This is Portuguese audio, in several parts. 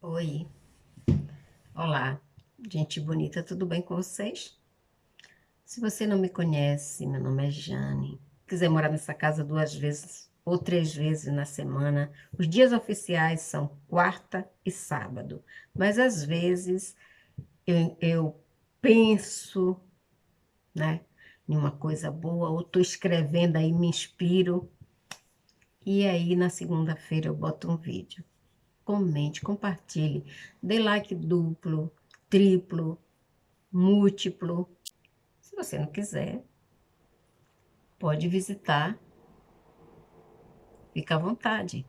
Oi, olá, gente bonita, tudo bem com vocês? Se você não me conhece, meu nome é Jane. Quiser morar nessa casa 2 vezes ou 3 vezes na semana, os dias oficiais são quarta e sábado, mas às vezes eu penso, né, em uma coisa boa, ou estou escrevendo aí, me inspiro, e aí na segunda-feira eu boto um vídeo. Comente, compartilhe, dê like duplo, triplo, múltiplo. Se você não quiser, pode visitar, fica à vontade.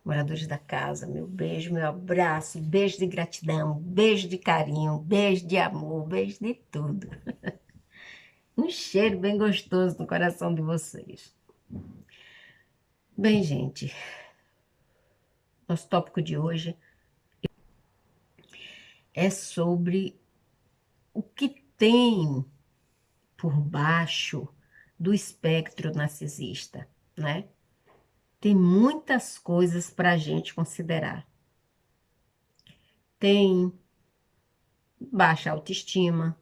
Moradores da casa, meu beijo, meu abraço, beijo de gratidão, beijo de carinho, beijo de amor, beijo de tudo. Um cheiro bem gostoso no coração de vocês. Bem, gente, nosso tópico de hoje é sobre o que tem por baixo do espectro narcisista, né? Tem muitas coisas para a gente considerar. Tem baixa autoestima,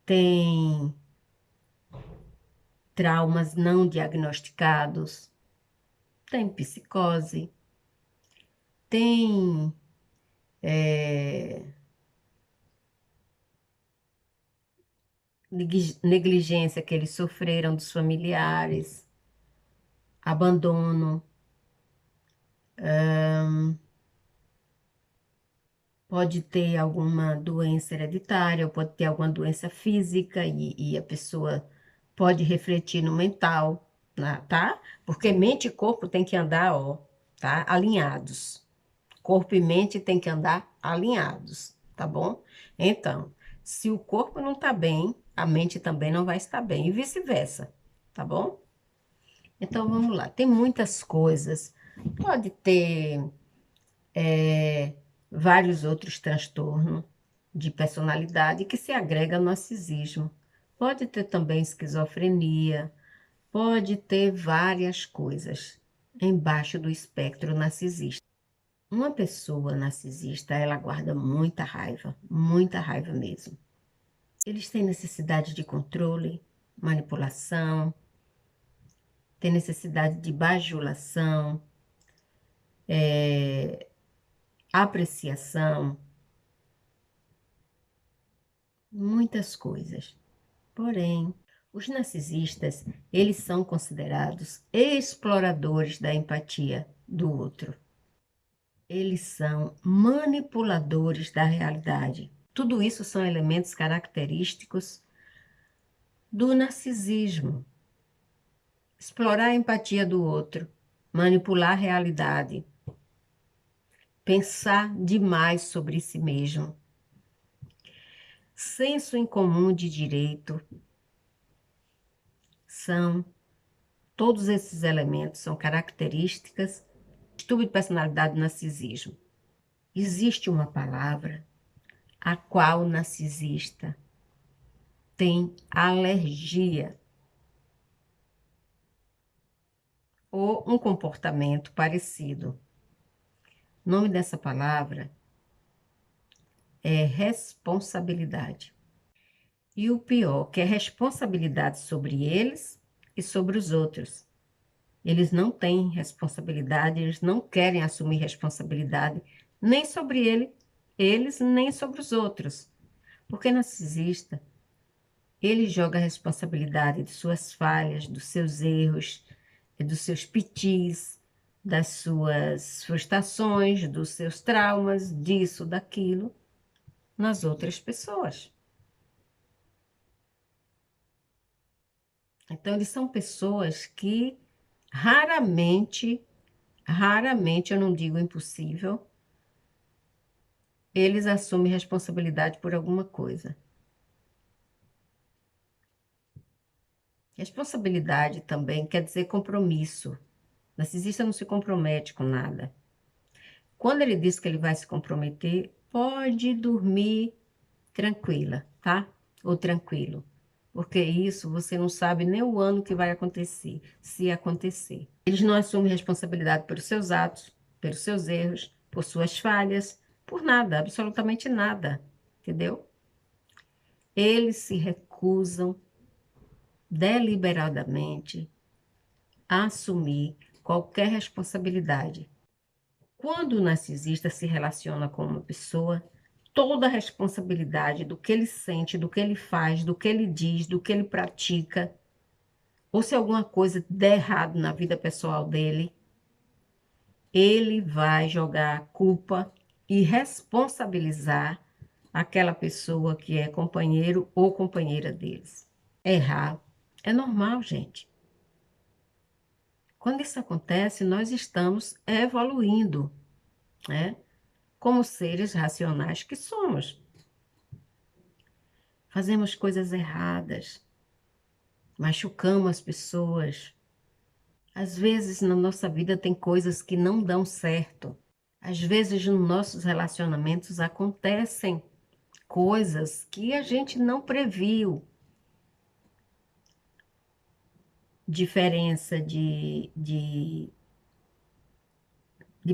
tem traumas não diagnosticados, tem psicose, tem negligência que eles sofreram dos familiares, abandono, pode ter alguma doença hereditária, ou pode ter alguma doença física e a pessoa pode refletir no mental, tá? Porque mente e corpo tem que andar, ó, tá? Alinhados. Corpo e mente tem que andar alinhados, tá bom? Então, se o corpo não tá bem, a mente também não vai estar bem, e vice-versa, tá bom? Então, vamos lá. Tem muitas coisas. Pode ter vários outros transtornos de personalidade que se agrega ao narcisismo. Pode ter também esquizofrenia, pode ter várias coisas embaixo do espectro narcisista. Uma pessoa narcisista, ela guarda muita raiva mesmo. Eles têm necessidade de controle, manipulação, têm necessidade de bajulação, apreciação, muitas coisas. Porém, os narcisistas, eles são considerados exploradores da empatia do outro. Eles são manipuladores da realidade. Tudo isso são elementos característicos do narcisismo. Explorar a empatia do outro, manipular a realidade, pensar demais sobre si mesmo, senso em comum de direito, são todos esses elementos são características do distúrbio de personalidade do narcisismo. Existe uma palavra a qual o narcisista tem alergia ou um comportamento parecido. O nome dessa palavra é responsabilidade. E o pior, que é responsabilidade sobre eles e sobre os outros. Eles não têm responsabilidade, eles não querem assumir responsabilidade nem sobre eles, nem sobre os outros. Porque narcisista, ele joga a responsabilidade de suas falhas, dos seus erros, dos seus pitis, das suas frustrações, dos seus traumas, disso, daquilo, nas outras pessoas. Então, eles são pessoas que raramente, eu não digo impossível, eles assumem responsabilidade por alguma coisa. Responsabilidade também quer dizer compromisso. Narcisista não se compromete com nada. Quando ele diz que ele vai se comprometer, pode dormir tranquila, tá? Ou tranquilo. Porque isso você não sabe nem o ano que vai acontecer, se acontecer. Eles não assumem responsabilidade pelos seus atos, pelos seus erros, por suas falhas, por nada, absolutamente nada, entendeu? Eles se recusam deliberadamente a assumir qualquer responsabilidade. Quando o narcisista se relaciona com uma pessoa, toda a responsabilidade do que ele sente, do que ele faz, do que ele diz, do que ele pratica, ou se alguma coisa der errado na vida pessoal dele, ele vai jogar a culpa e responsabilizar aquela pessoa que é companheiro ou companheira deles. Errar é normal, gente. Quando isso acontece, nós estamos evoluindo, né? Como seres racionais que somos. Fazemos coisas erradas, machucamos as pessoas. Às vezes na nossa vida tem coisas que não dão certo. Às vezes nos nossos relacionamentos acontecem coisas que a gente não previu. Diferença de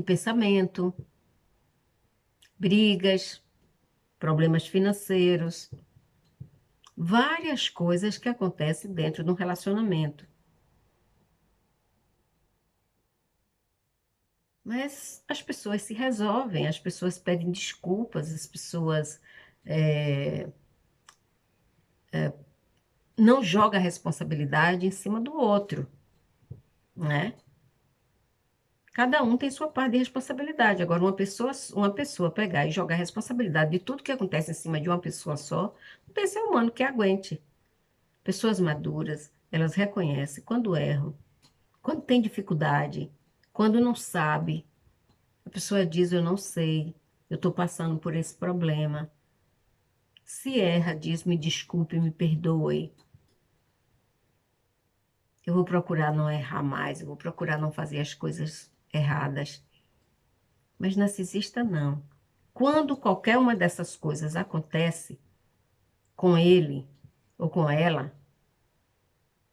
pensamento, brigas, problemas financeiros, várias coisas que acontecem dentro de um relacionamento. Mas as pessoas se resolvem, as pessoas pedem desculpas, as pessoas não jogam a responsabilidade em cima do outro, né? Cada um tem sua parte de responsabilidade. Agora, uma pessoa pegar e jogar a responsabilidade de tudo que acontece em cima de uma pessoa só, não tem ser humano que aguente. Pessoas maduras, elas reconhecem quando erram, quando tem dificuldade, quando não sabe. A pessoa diz, eu não sei, eu estou passando por esse problema. Se erra, diz, me desculpe, me perdoe. Eu vou procurar não errar mais, eu vou procurar não fazer as coisas erradas. Mas narcisista não. Quando qualquer uma dessas coisas acontece com ele ou com ela,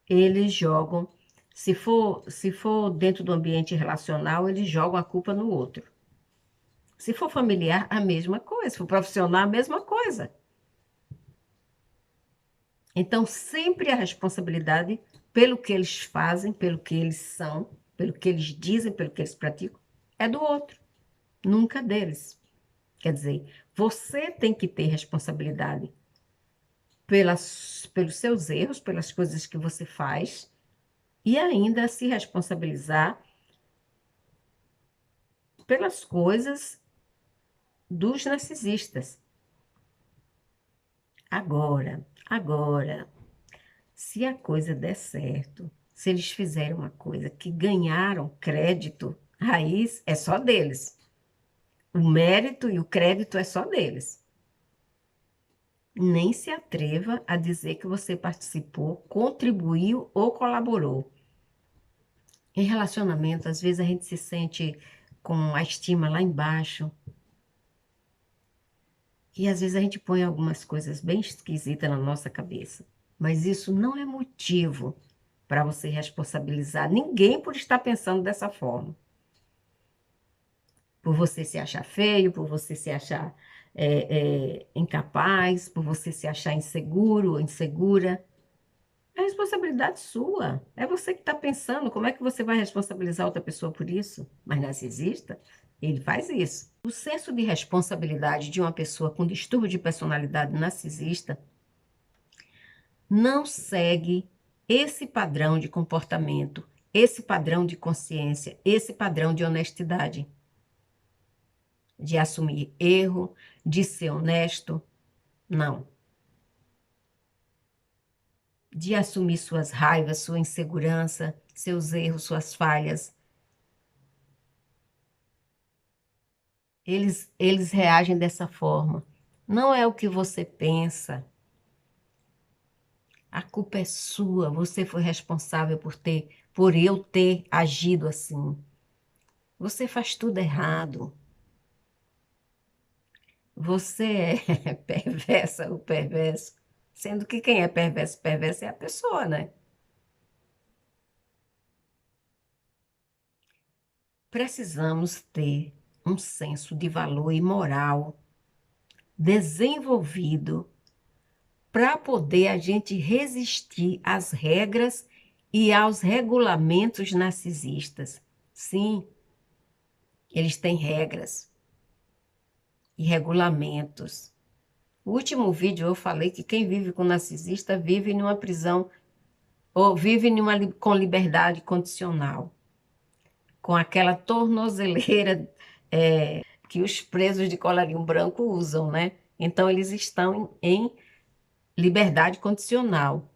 eles jogam, se for dentro do ambiente relacional, eles jogam a culpa no outro. Se for familiar, a mesma coisa. Se for profissional, a mesma coisa. Então, sempre a responsabilidade pelo que eles fazem, pelo que eles são, pelo que eles dizem, pelo que eles praticam, é do outro, nunca deles. Quer dizer, você tem que ter responsabilidade pelos seus erros, pelas coisas que você faz, e ainda se responsabilizar pelas coisas dos narcisistas. Agora, se a coisa der certo, se eles fizerem uma coisa que ganharam crédito, raiz é só deles. O mérito e o crédito é só deles. Nem se atreva a dizer que você participou, contribuiu ou colaborou. Em relacionamento, às vezes a gente se sente com a estima lá embaixo. E às vezes a gente põe algumas coisas bem esquisitas na nossa cabeça. Mas isso não é motivo para você responsabilizar ninguém por estar pensando dessa forma. Por você se achar feio, por você se achar incapaz, por você se achar inseguro ou insegura. É responsabilidade sua. É você que está pensando como é que você vai responsabilizar outra pessoa por isso. Mas narcisista, ele faz isso. O senso de responsabilidade de uma pessoa com distúrbio de personalidade narcisista não segue esse padrão de comportamento, esse padrão de consciência, esse padrão de honestidade, de assumir erro, de ser honesto, não. De assumir suas raivas, sua insegurança, seus erros, suas falhas. Eles reagem dessa forma. Não é o que você pensa. A culpa é sua. Você foi responsável por eu ter agido assim. Você faz tudo errado. Você é perversa ou perverso. Sendo que quem é perverso, perversa é a pessoa, né? precisamos ter um senso de valor e moral desenvolvido para poder a gente resistir às regras e aos regulamentos narcisistas. Sim, eles têm regras e regulamentos. No último vídeo eu falei que quem vive com narcisista vive numa prisão ou vive com liberdade condicional, com aquela tornozeleira que os presos de colarinho branco usam, né? Então eles estão em liberdade condicional.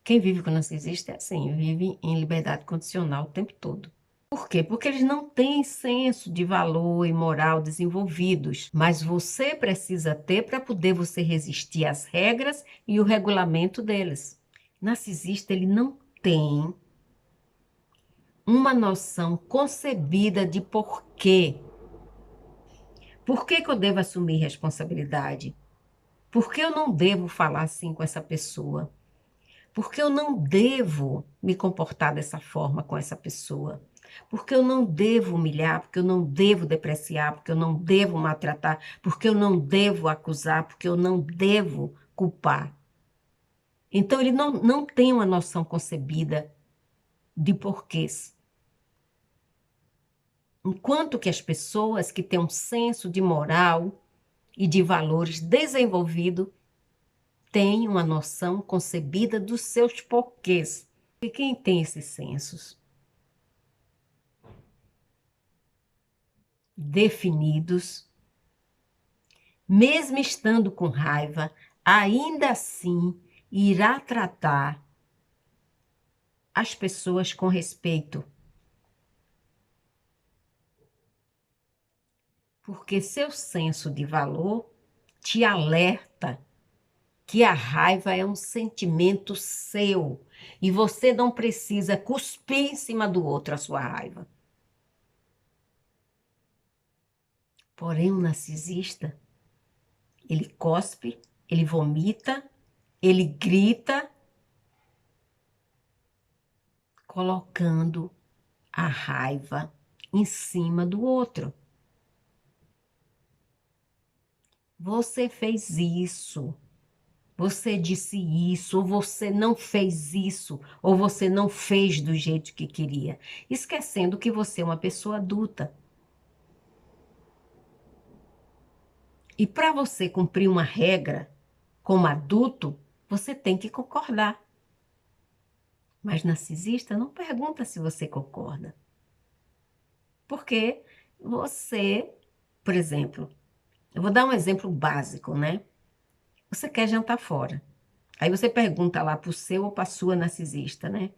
Quem vive com narcisista é assim, vive em liberdade condicional o tempo todo. Por quê? Porque eles não têm senso de valor e moral desenvolvidos, mas você precisa ter para poder você resistir às regras e o regulamento deles. Narcisista, ele não tem uma noção concebida de porquê. Por que que eu devo assumir responsabilidade? Por que eu não devo falar assim com essa pessoa? Por que eu não devo me comportar dessa forma com essa pessoa? Porque eu não devo humilhar, porque eu não devo depreciar, porque eu não devo maltratar, porque eu não devo acusar, porque eu não devo culpar. Então, ele não tem uma noção concebida de porquês. Enquanto que as pessoas que têm um senso de moral e de valores desenvolvido têm uma noção concebida dos seus porquês. E quem tem esses sensos definidos, mesmo estando com raiva, ainda assim irá tratar as pessoas com respeito. Porque seu senso de valor te alerta que a raiva é um sentimento seu e você não precisa cuspir em cima do outro a sua raiva. Porém, o narcisista, ele cospe, ele vomita, ele grita, colocando a raiva em cima do outro. Você fez isso, você disse isso, ou você não fez isso, ou você não fez do jeito que queria, esquecendo que você é uma pessoa adulta. E para você cumprir uma regra como adulto, você tem que concordar. Mas narcisista não pergunta se você concorda. Porque você, por exemplo, eu vou dar um exemplo básico, né? Você quer jantar fora. Aí você pergunta lá para o seu ou para a sua narcisista, né?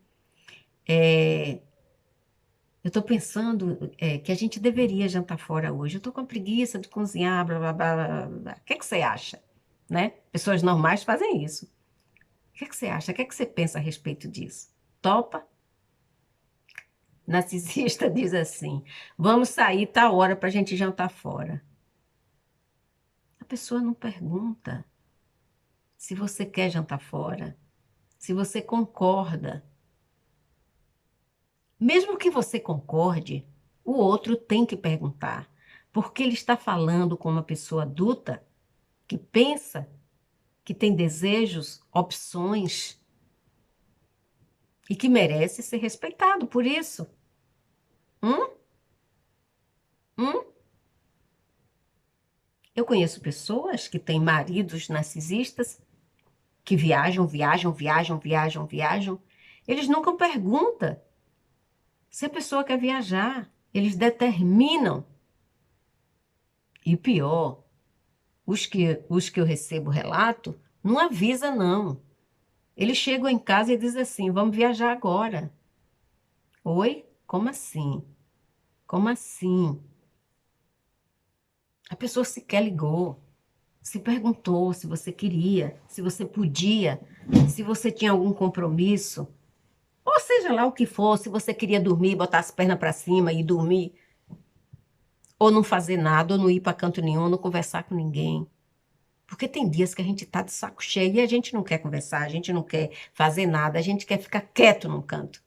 Eu estou pensando que a gente deveria jantar fora hoje. Eu estou com preguiça de cozinhar, blá, blá, blá, blá, blá. O que é que você acha? Né? Pessoas normais fazem isso. O que é que você acha? O que é que você pensa a respeito disso? Topa? Narcisista diz assim, vamos sair tal hora para a gente jantar fora. A pessoa não pergunta se você quer jantar fora, se você concorda. Mesmo que você concorde, o outro tem que perguntar, porque ele está falando com uma pessoa adulta que pensa, que tem desejos, opções e que merece ser respeitado por isso. Hum? Hum? Eu conheço pessoas que têm maridos narcisistas que viajam, viajam, viajam, viajam, viajam. Eles nunca perguntam se a pessoa quer viajar. Eles determinam. E pior, os que eu recebo relato, não avisa, não. Eles chegam em casa e dizem assim, vamos viajar agora. Oi? Como assim? Como assim? A pessoa sequer ligou, se perguntou se você queria, se você podia, se você tinha algum compromisso. Ou seja lá o que for, se você queria dormir, botar as pernas para cima e dormir, ou não fazer nada, ou não ir para canto nenhum, ou não conversar com ninguém. Porque tem dias que a gente tá de saco cheio e a gente não quer conversar, a gente não quer fazer nada, a gente quer ficar quieto num canto.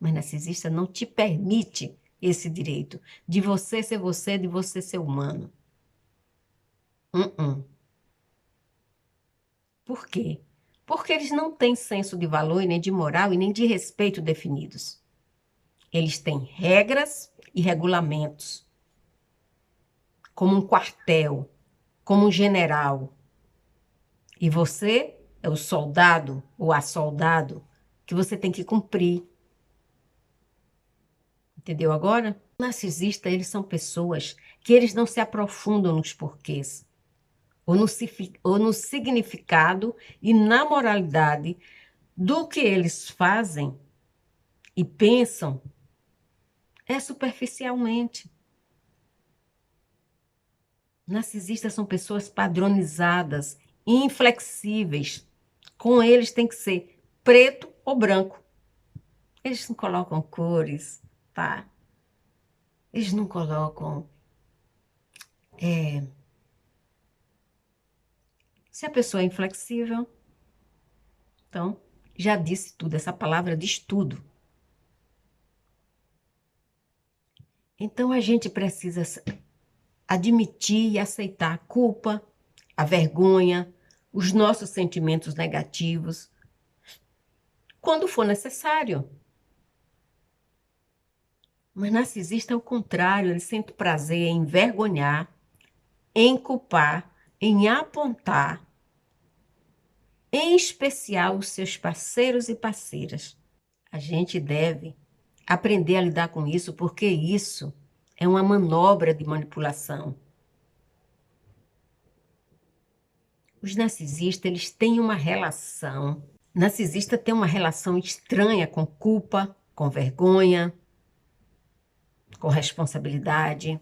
Mas narcisista não te permite esse direito de você ser, de você ser humano. Uh-uh. Por quê? Porque eles não têm senso de valor, e nem de moral e nem de respeito definidos. Eles têm regras e regulamentos, como um quartel, como um general. E você é o soldado ou a soldado que você tem que cumprir. Entendeu agora? Narcisistas, eles são pessoas que eles não se aprofundam nos porquês, ou no significado e na moralidade do que eles fazem e pensam superficialmente. Narcisistas são pessoas padronizadas, inflexíveis. Com eles tem que ser preto ou branco. Eles não colocam cores, tá? Eles não colocam. Se a pessoa é inflexível, então já disse tudo. Essa palavra diz tudo. Então a gente precisa admitir e aceitar a culpa, a vergonha, os nossos sentimentos negativos, quando for necessário. Mas narcisista é o contrário, ele sente prazer em envergonhar, em culpar, em apontar, em especial os seus parceiros e parceiras. A gente deve aprender a lidar com isso, porque isso é uma manobra de manipulação. Os narcisistas, eles têm uma relação. Narcisista tem uma relação estranha com culpa, com vergonha, com responsabilidade,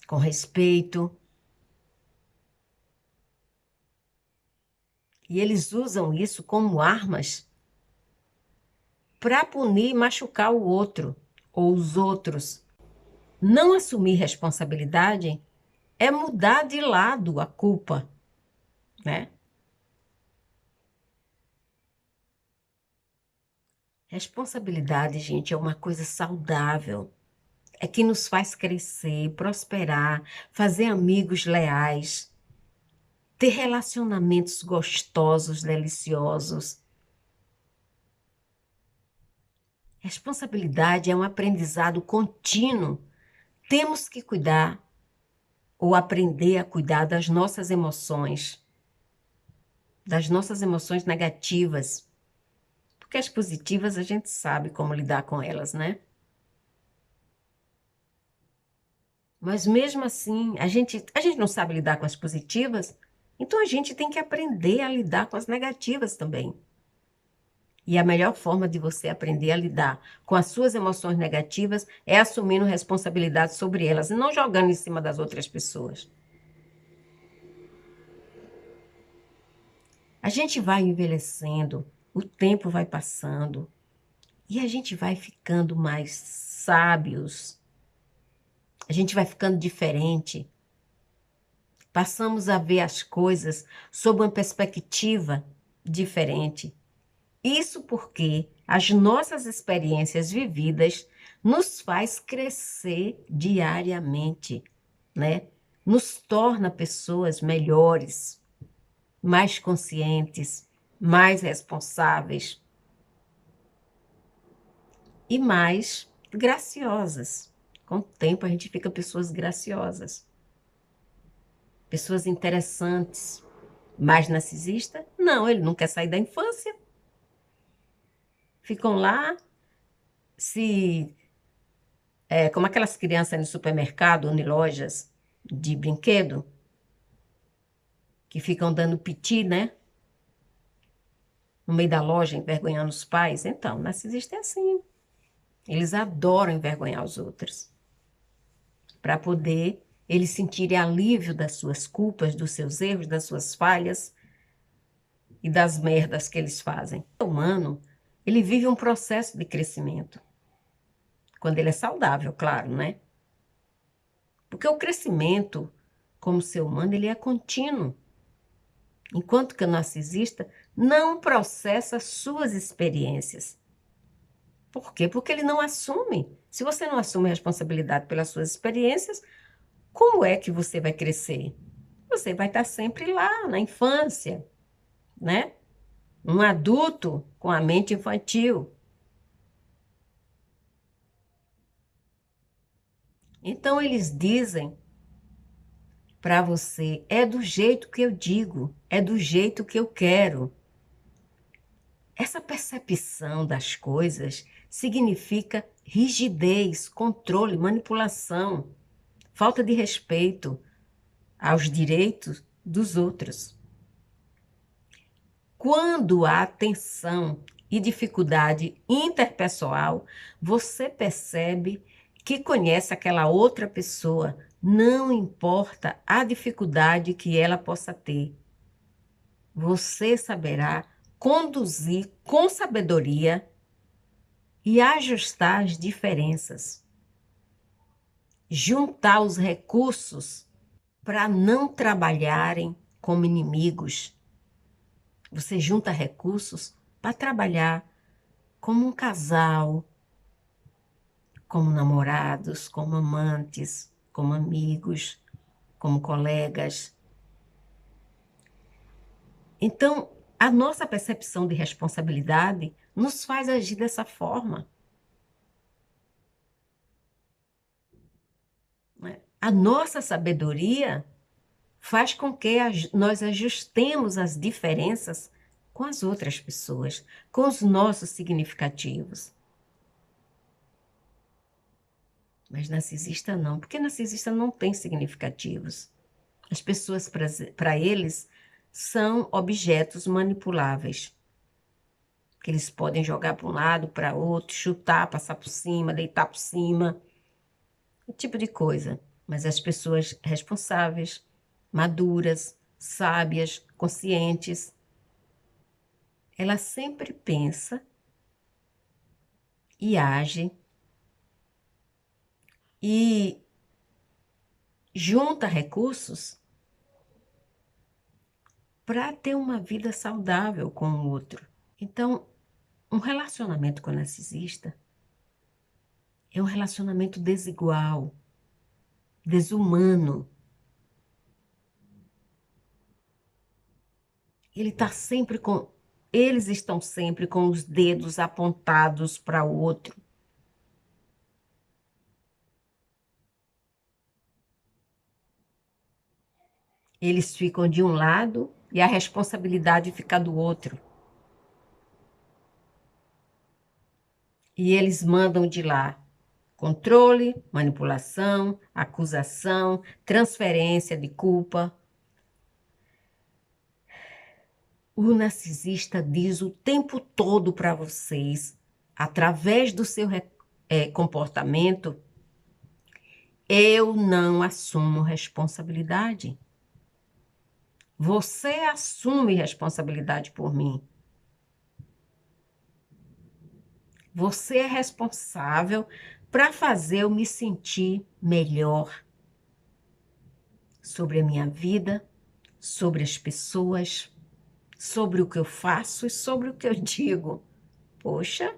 com respeito. E eles usam isso como armas para punir e machucar o outro ou os outros. Não assumir responsabilidade é mudar de lado a culpa, né? Responsabilidade, gente, é uma coisa saudável. É que nos faz crescer, prosperar, fazer amigos leais, ter relacionamentos gostosos, deliciosos. Responsabilidade é um aprendizado contínuo. Temos que cuidar ou aprender a cuidar das nossas emoções negativas. Porque as positivas a gente sabe como lidar com elas, né? Mas mesmo assim, a gente não sabe lidar com as positivas, então a gente tem que aprender a lidar com as negativas também. E a melhor forma de você aprender a lidar com as suas emoções negativas é assumindo responsabilidade sobre elas e não jogando em cima das outras pessoas. A gente vai envelhecendo, o tempo vai passando e a gente vai ficando mais sábios. A gente vai ficando diferente. Passamos a ver as coisas sob uma perspectiva diferente. Isso porque as nossas experiências vividas nos faz crescer diariamente, né? Nos torna pessoas melhores, mais conscientes, mais responsáveis e mais graciosas. Com o tempo a gente fica pessoas graciosas, pessoas interessantes. Mais narcisista? Não, ele não quer sair da infância. Ficam lá, como aquelas crianças no supermercado ou em lojas de brinquedo, que ficam dando piti, né? No meio da loja, envergonhando os pais. Então, narcisista é assim. Eles adoram envergonhar os outros, para poder eles sentirem alívio das suas culpas, dos seus erros, das suas falhas e das merdas que eles fazem. O humano, ele vive um processo de crescimento. Quando ele é saudável, claro, né? Porque o crescimento como ser humano, ele é contínuo. Enquanto que o narcisista não processa suas experiências. Por quê? Porque ele não assume. Se você não assume a responsabilidade pelas suas experiências, como é que você vai crescer? Você vai estar sempre lá, na infância, né? Um adulto com a mente infantil. Então, eles dizem para você: é do jeito que eu digo, é do jeito que eu quero. Essa percepção das coisas significa rigidez, controle, manipulação, falta de respeito aos direitos dos outros. Quando há tensão e dificuldade interpessoal, você percebe que conhece aquela outra pessoa, não importa a dificuldade que ela possa ter. Você saberá conduzir com sabedoria e ajustar as diferenças, juntar os recursos para não trabalharem como inimigos. Você junta recursos para trabalhar como um casal, como namorados, como amantes, como amigos, como colegas. Então, a nossa percepção de responsabilidade nos faz agir dessa forma, né? A nossa sabedoria faz com que nós ajustemos as diferenças com as outras pessoas, com os nossos significativos. Mas narcisista não, porque narcisista não tem significativos. As pessoas, para eles, são objetos manipuláveis, que eles podem jogar para um lado, para outro, chutar, passar por cima, deitar por cima, esse tipo de coisa. Mas as pessoas responsáveis, maduras, sábias, conscientes, ela sempre pensa e age e junta recursos para ter uma vida saudável com o outro. Então, um relacionamento com o narcisista é um relacionamento desigual, desumano. Eles estão sempre com os dedos apontados para o outro. Eles ficam de um lado e a responsabilidade fica do outro. E eles mandam de lá controle, manipulação, acusação, transferência de culpa. O narcisista diz o tempo todo para vocês, através do seu comportamento: eu não assumo responsabilidade. Você assume responsabilidade por mim. Você é responsável para fazer eu me sentir melhor sobre a minha vida, sobre as pessoas, sobre o que eu faço e sobre o que eu digo. Poxa,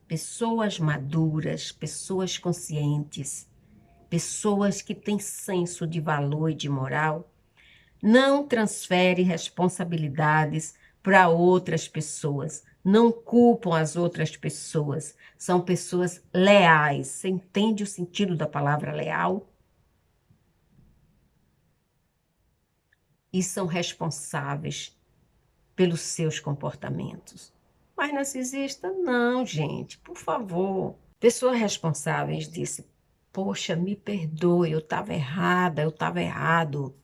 pessoas maduras, pessoas conscientes, pessoas que têm senso de valor e de moral, não transferem responsabilidades para outras pessoas, não culpam as outras pessoas, são pessoas leais. Você entende o sentido da palavra leal? E são responsáveis pelos seus comportamentos. Mas narcisista, não, gente, por favor. Pessoas responsáveis disse: poxa, me perdoe, eu estava errada, eu estava errado.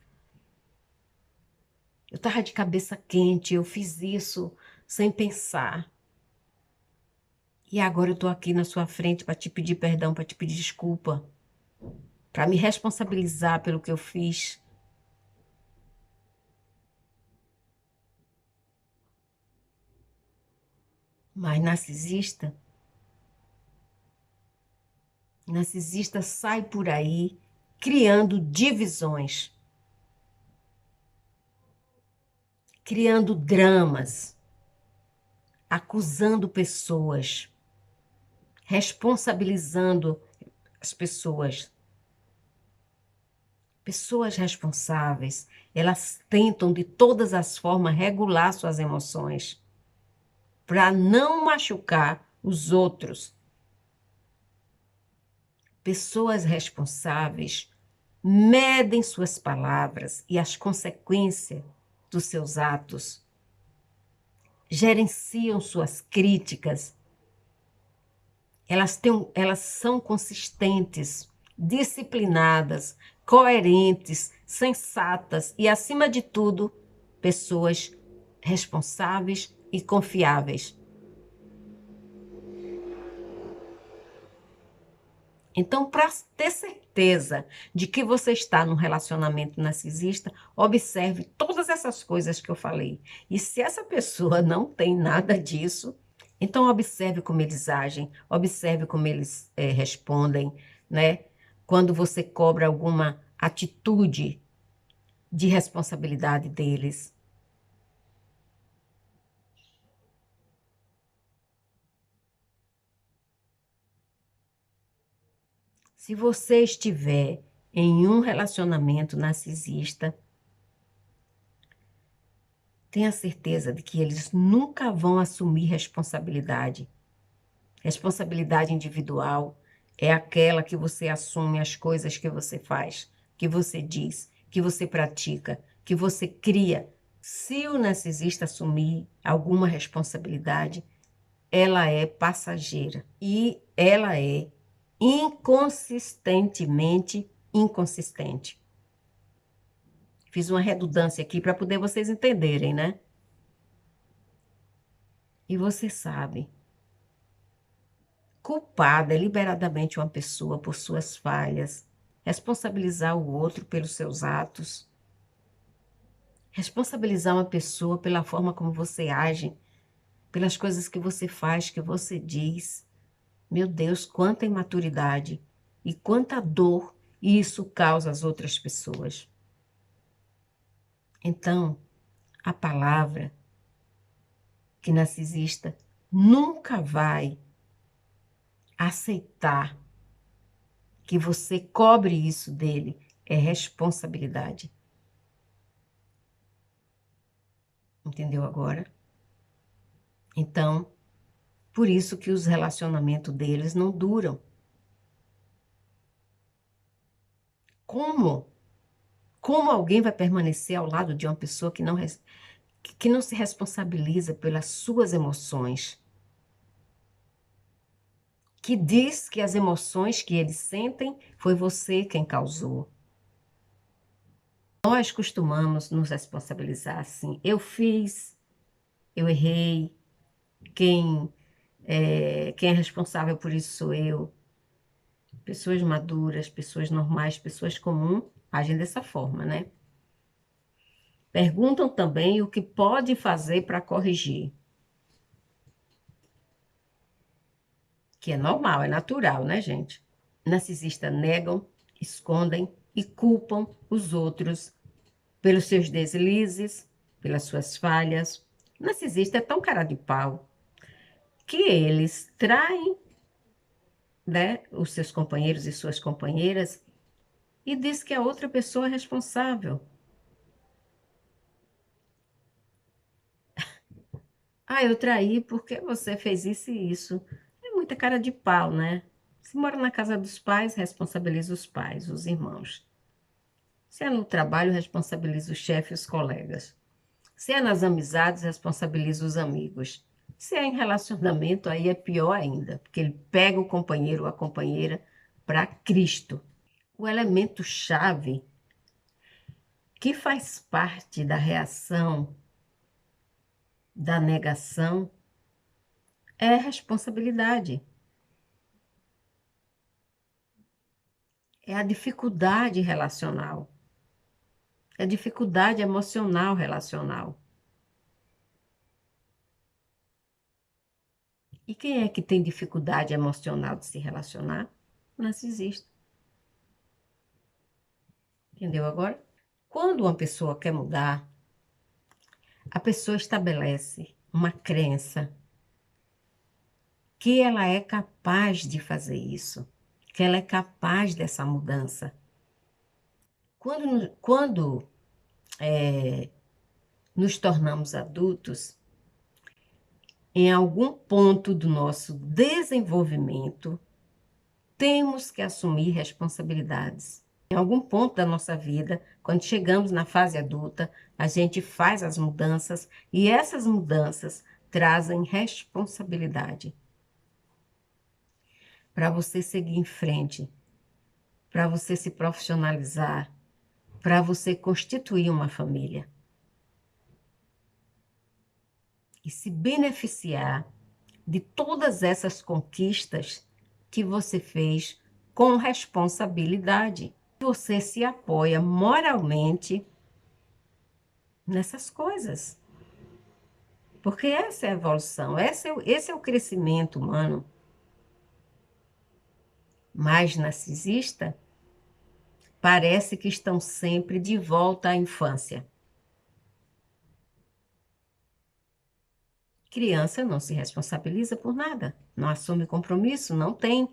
Eu estava de cabeça quente, eu fiz isso sem pensar. E agora eu estou aqui na sua frente para te pedir perdão, para te pedir desculpa, para me responsabilizar pelo que eu fiz. Mas narcisista sai por aí criando divisões, criando dramas, acusando pessoas, responsabilizando as pessoas. Pessoas responsáveis, elas tentam de todas as formas regular suas emoções para não machucar os outros. Pessoas responsáveis medem suas palavras e as consequências dos seus atos, gerenciam suas críticas. Elas são consistentes, disciplinadas, coerentes, sensatas e, acima de tudo, pessoas responsáveis e confiáveis. Então, para ter certeza de que você está num relacionamento narcisista, observe todas essas coisas que eu falei. E se essa pessoa não tem nada disso, então observe como eles agem, observe como eles respondem, né? Quando você cobra alguma atitude de responsabilidade deles. Se você estiver em um relacionamento narcisista, tenha certeza de que eles nunca vão assumir responsabilidade. Responsabilidade individual é aquela que você assume as coisas que você faz, que você diz, que você pratica, que você cria. Se o narcisista assumir alguma responsabilidade, ela é passageira e ela é inconsistentemente inconsistente. Fiz uma redundância aqui para poder vocês entenderem, né? E você sabe, culpar deliberadamente uma pessoa por suas falhas, responsabilizar o outro pelos seus atos, responsabilizar uma pessoa pela forma como você age, pelas coisas que você faz, que você diz. Meu Deus, quanta imaturidade e quanta dor isso causa às outras pessoas. Então, a palavra que narcisista nunca vai aceitar que você cobre isso dele é responsabilidade. Entendeu agora? Então, por isso que os relacionamentos deles não duram. Como? Como alguém vai permanecer ao lado de uma pessoa que não se responsabiliza pelas suas emoções? Que diz que as emoções que eles sentem foi você quem causou. Nós costumamos nos responsabilizar assim. Eu fiz, eu errei, quem é responsável por isso sou eu. Pessoas maduras, pessoas normais, pessoas comuns agem dessa forma, né? Perguntam também o que pode fazer para corrigir. Que é normal, é natural, né, gente? Narcisistas negam, escondem e culpam os outros pelos seus deslizes, pelas suas falhas. Narcisista é tão cara de pau que eles traem, né, os seus companheiros e suas companheiras e diz que a outra pessoa é responsável. Ah, eu traí porque você fez isso e isso. É muita cara de pau, né? Se mora na casa dos pais, responsabiliza os pais, os irmãos. Se é no trabalho, responsabiliza o chefe e os colegas. Se é nas amizades, responsabiliza os amigos. Se é em relacionamento, aí é pior ainda, porque ele pega o companheiro ou a companheira para Cristo. O elemento chave que faz parte da reação da negação é responsabilidade. É a dificuldade relacional. É a dificuldade emocional relacional. E quem é que tem dificuldade emocional de se relacionar? Narcisista. Entendeu agora? Quando uma pessoa quer mudar, a pessoa estabelece uma crença que ela é capaz de fazer isso, que ela é capaz dessa mudança. Quando nos tornamos adultos, em algum ponto do nosso desenvolvimento, temos que assumir responsabilidades. Em algum ponto da nossa vida, quando chegamos na fase adulta, a gente faz as mudanças e essas mudanças trazem responsabilidade para você seguir em frente, para você se profissionalizar, para você constituir uma família e se beneficiar de todas essas conquistas que você fez com responsabilidade. Você se apoia moralmente nessas coisas. Porque essa é a evolução, esse é o crescimento humano. Mais narcisista, parece que estão sempre de volta à infância. Criança não se responsabiliza por nada, não assume compromisso, não tem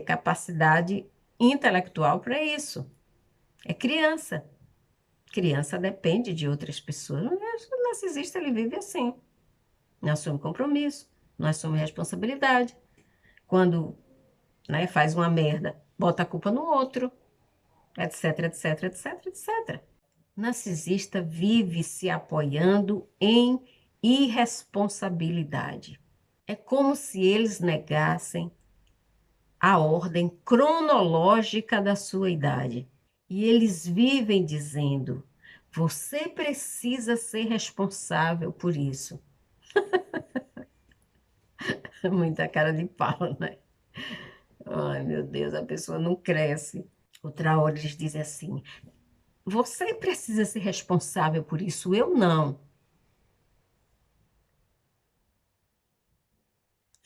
capacidade intelectual para isso. É criança. Criança depende de outras pessoas. O narcisista, ele vive assim. Não assume compromisso, não assume responsabilidade. Quando, né, faz uma merda, bota a culpa no outro, etc, etc, etc, etc. Narcisista vive se apoiando em irresponsabilidade. É como se eles negassem a ordem cronológica da sua idade. E eles vivem dizendo: você precisa ser responsável por isso. Muita cara de pau, né? Ai, meu Deus, a pessoa não cresce. Outra hora eles dizem assim: você precisa ser responsável por isso, eu não.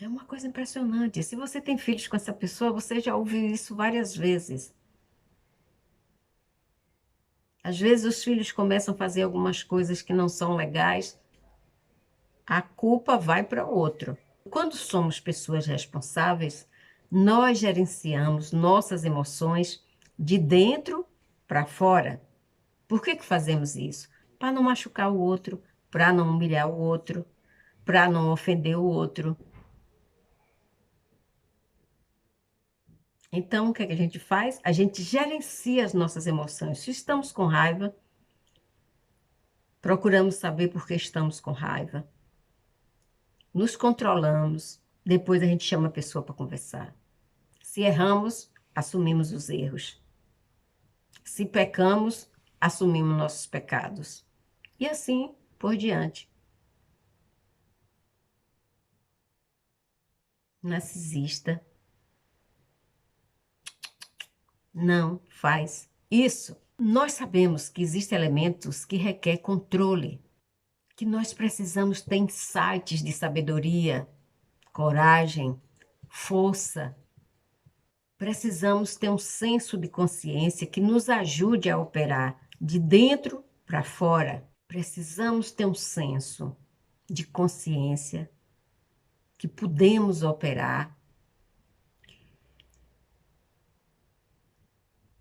É uma coisa impressionante. Se você tem filhos com essa pessoa, você já ouviu isso várias vezes. Às vezes os filhos começam a fazer algumas coisas que não são legais, a culpa vai para o outro. Quando somos pessoas responsáveis, nós gerenciamos nossas emoções de dentro para fora. Por que fazemos isso? Para não machucar o outro, para não humilhar o outro, para não ofender o outro. Então, o que é que a gente faz? A gente gerencia as nossas emoções. Se estamos com raiva, procuramos saber por que estamos com raiva. Nos controlamos. Depois a gente chama a pessoa para conversar. Se erramos, assumimos os erros. Se pecamos, assumimos nossos pecados. E assim por diante. Narcisista não faz isso. Nós sabemos que existem elementos que requerem controle, que nós precisamos ter insights de sabedoria, coragem, força. Precisamos ter um senso de consciência que nos ajude a operar de dentro para fora. Precisamos ter um senso de consciência que podemos operar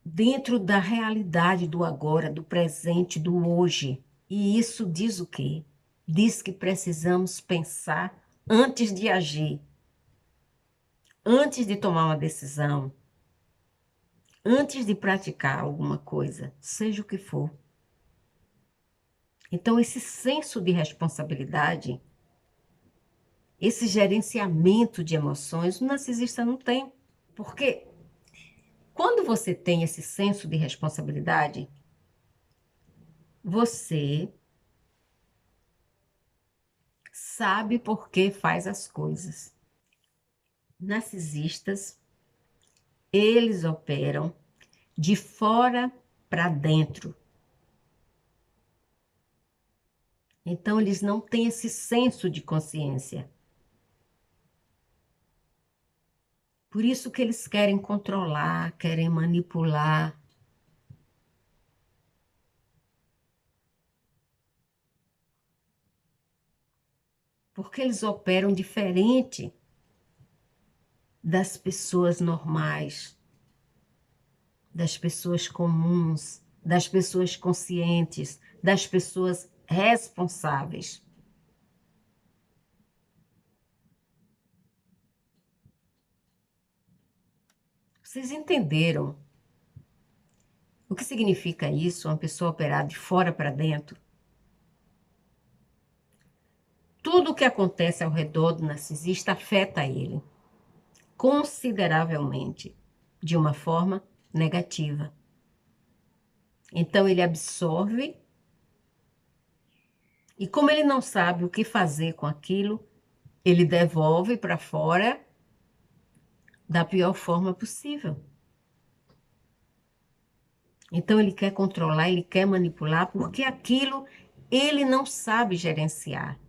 dentro da realidade do agora, do presente, do hoje. E isso diz o quê? Diz que precisamos pensar antes de agir, antes de tomar uma decisão, antes de praticar alguma coisa, seja o que for. Então, esse senso de responsabilidade, esse gerenciamento de emoções, o narcisista não tem. Porque quando você tem esse senso de responsabilidade, você sabe por que faz as coisas. Narcisistas, eles operam de fora para dentro. Então, eles não têm esse senso de consciência. Por isso que eles querem controlar, querem manipular. Porque eles operam diferente das pessoas normais, das pessoas comuns, das pessoas conscientes, das pessoas responsáveis. Vocês entenderam o que significa isso, uma pessoa operar de fora para dentro? Tudo o que acontece ao redor do narcisista afeta ele consideravelmente, de uma forma negativa. Então ele absorve e como ele não sabe o que fazer com aquilo, ele devolve para fora da pior forma possível. Então ele quer controlar, ele quer manipular, porque aquilo ele não sabe gerenciar.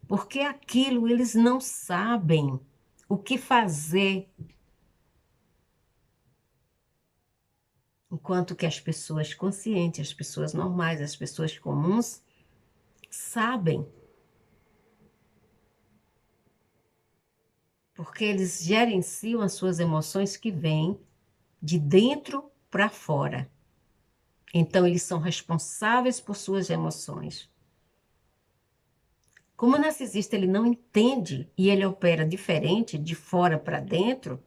Porque aquilo eles não sabem o que fazer. Enquanto que as pessoas conscientes, as pessoas normais, as pessoas comuns, sabem. Porque eles gerenciam as suas emoções que vêm de dentro para fora. Então, eles são responsáveis por suas emoções. Como o narcisista ele não entende e ele opera diferente, de fora para dentro,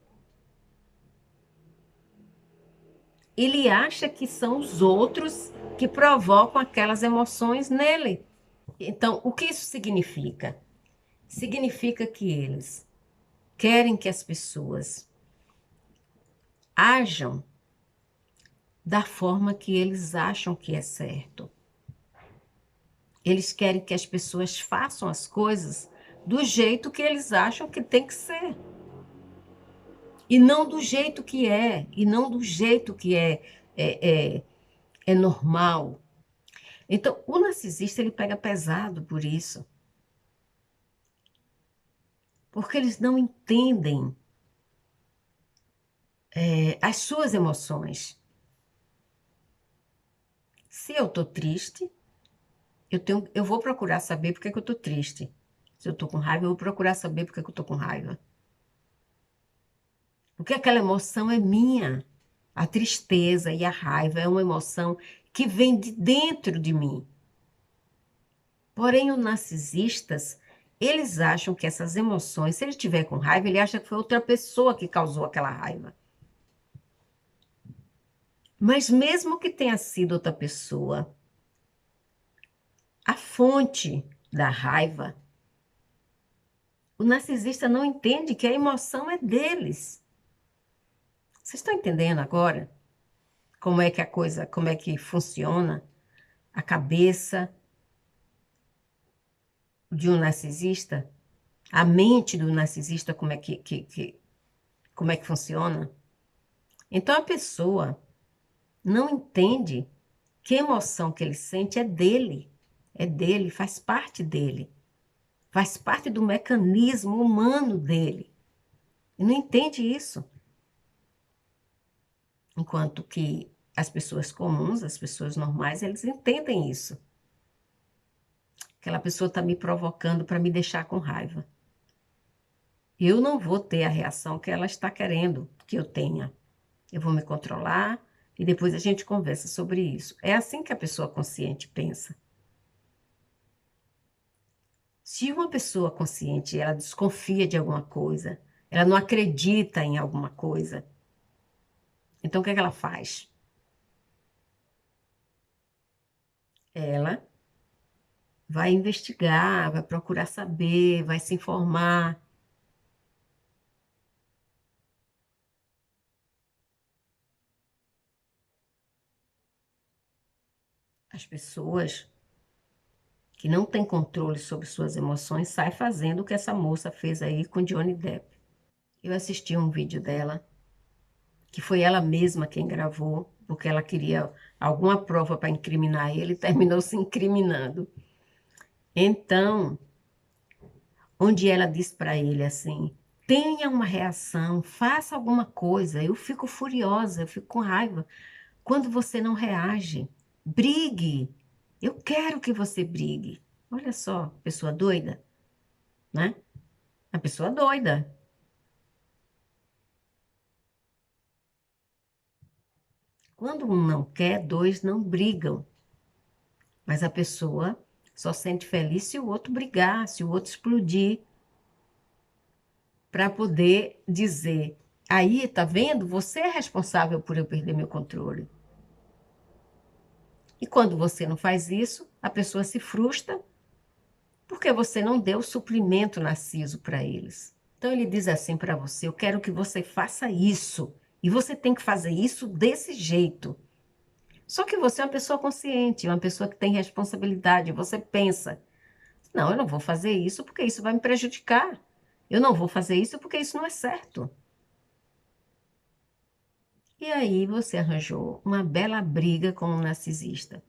ele acha que são os outros que provocam aquelas emoções nele. Então, o que isso significa? Significa que eles querem que as pessoas ajam da forma que eles acham que é certo. Eles querem que as pessoas façam as coisas do jeito que eles acham que tem que ser. E não do jeito que é, e não do jeito que é normal. Então, o narcisista, ele pega pesado por isso. Porque eles não entendem as suas emoções. Se eu estou triste, eu vou procurar saber por que eu estou triste. Se eu estou com raiva, eu vou procurar saber por que eu estou com raiva. Porque aquela emoção é minha. A tristeza e a raiva é uma emoção que vem de dentro de mim. Porém, os narcisistas, eles acham que essas emoções, se ele estiver com raiva, ele acha que foi outra pessoa que causou aquela raiva. Mas mesmo que tenha sido outra pessoa, a fonte da raiva, o narcisista não entende que a emoção é deles. Vocês estão entendendo agora como é que a coisa, como é que funciona a cabeça de um narcisista? A mente do narcisista, como é que funciona? Então a pessoa não entende que a emoção que ele sente é dele, faz parte dele, faz parte do mecanismo humano dele. E não entende isso. Enquanto que as pessoas comuns, as pessoas normais, eles entendem isso. Aquela pessoa está me provocando para me deixar com raiva. Eu não vou ter a reação que ela está querendo que eu tenha. Eu vou me controlar e depois a gente conversa sobre isso. É assim que a pessoa consciente pensa. Se uma pessoa consciente, ela desconfia de alguma coisa, ela não acredita em alguma coisa, então o que é que ela faz? Ela vai investigar, vai procurar saber, vai se informar. As pessoas que não têm controle sobre suas emoções saem fazendo o que essa moça fez aí com Johnny Depp. Eu assisti um vídeo dela, que foi ela mesma quem gravou, porque ela queria alguma prova para incriminar ele e terminou se incriminando. Então, onde ela disse para ele assim: tenha uma reação, faça alguma coisa. Eu fico furiosa, eu fico com raiva quando você não reage. Brigue. Eu quero que você brigue. Olha só, pessoa doida, né? A pessoa doida. Quando um não quer, dois não brigam. Mas a pessoa só sente feliz se o outro brigar, se o outro explodir, para poder dizer: aí, tá vendo? Você é responsável por eu perder meu controle. E quando você não faz isso, a pessoa se frustra porque você não deu suprimento narciso para eles. Então ele diz assim para você: eu quero que você faça isso. E você tem que fazer isso desse jeito. Só que você é uma pessoa consciente, uma pessoa que tem responsabilidade. Você pensa: não, eu não vou fazer isso porque isso vai me prejudicar. Eu não vou fazer isso porque isso não é certo. E aí você arranjou uma bela briga com um narcisista.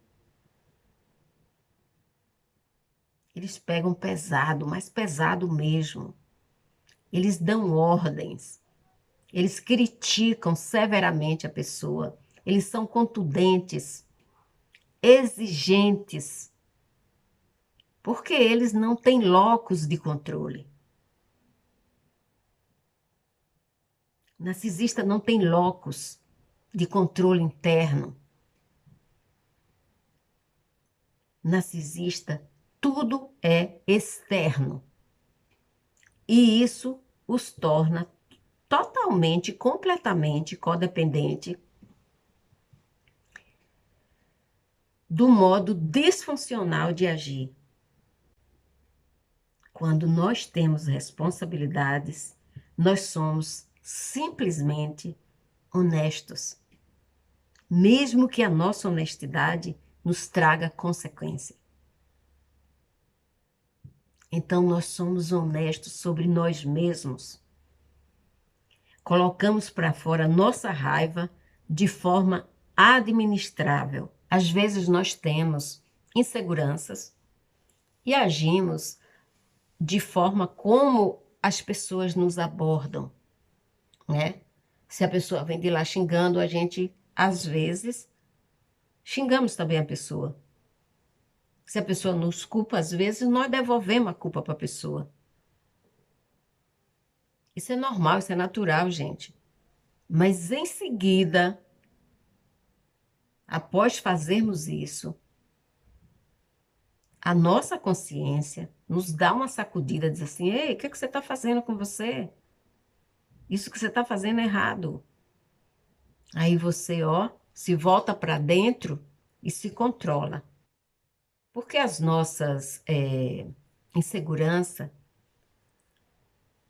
Eles pegam pesado, mas pesado mesmo. Eles dão ordens. Eles criticam severamente a pessoa. Eles são contundentes, exigentes, porque eles não têm locus de controle. O narcisista não tem locus de controle interno. Narcisista, tudo é externo. E isso os torna totalmente, completamente codependente do modo disfuncional de agir. Quando nós temos responsabilidades, nós somos simplesmente honestos, mesmo que a nossa honestidade nos traga consequência. Então, nós somos honestos sobre nós mesmos. Colocamos para fora nossa raiva de forma administrável. Às vezes, nós temos inseguranças e agimos de forma como as pessoas nos abordam, né? Se a pessoa vem de lá xingando, a gente, às vezes, xingamos também a pessoa. Se a pessoa nos culpa, às vezes, nós devolvemos a culpa para a pessoa. Isso é normal, isso é natural, gente. Mas em seguida, após fazermos isso, a nossa consciência nos dá uma sacudida, diz assim: ei, o que você está fazendo com você? Isso que você está fazendo é errado. Aí você, ó, se volta para dentro e se controla. Porque as nossas inseguranças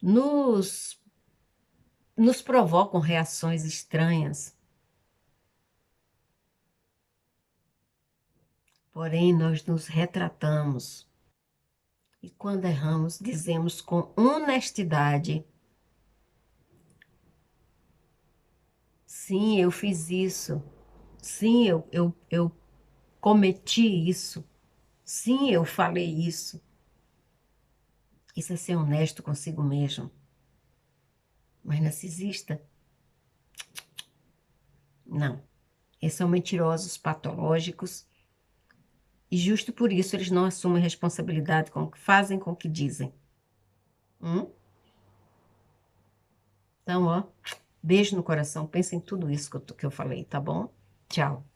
nos, nos provocam reações estranhas. Porém, nós nos retratamos. E quando erramos, dizemos com honestidade: sim, eu fiz isso. Sim, eu cometi isso. Sim, eu falei isso. Isso é ser honesto consigo mesmo. Mas narcisista, não. Eles são mentirosos, patológicos. E justo por isso eles não assumem responsabilidade com o que fazem, com o que dizem. Hum? Então, ó, beijo no coração. Pensa em tudo isso que eu falei, tá bom? Tchau.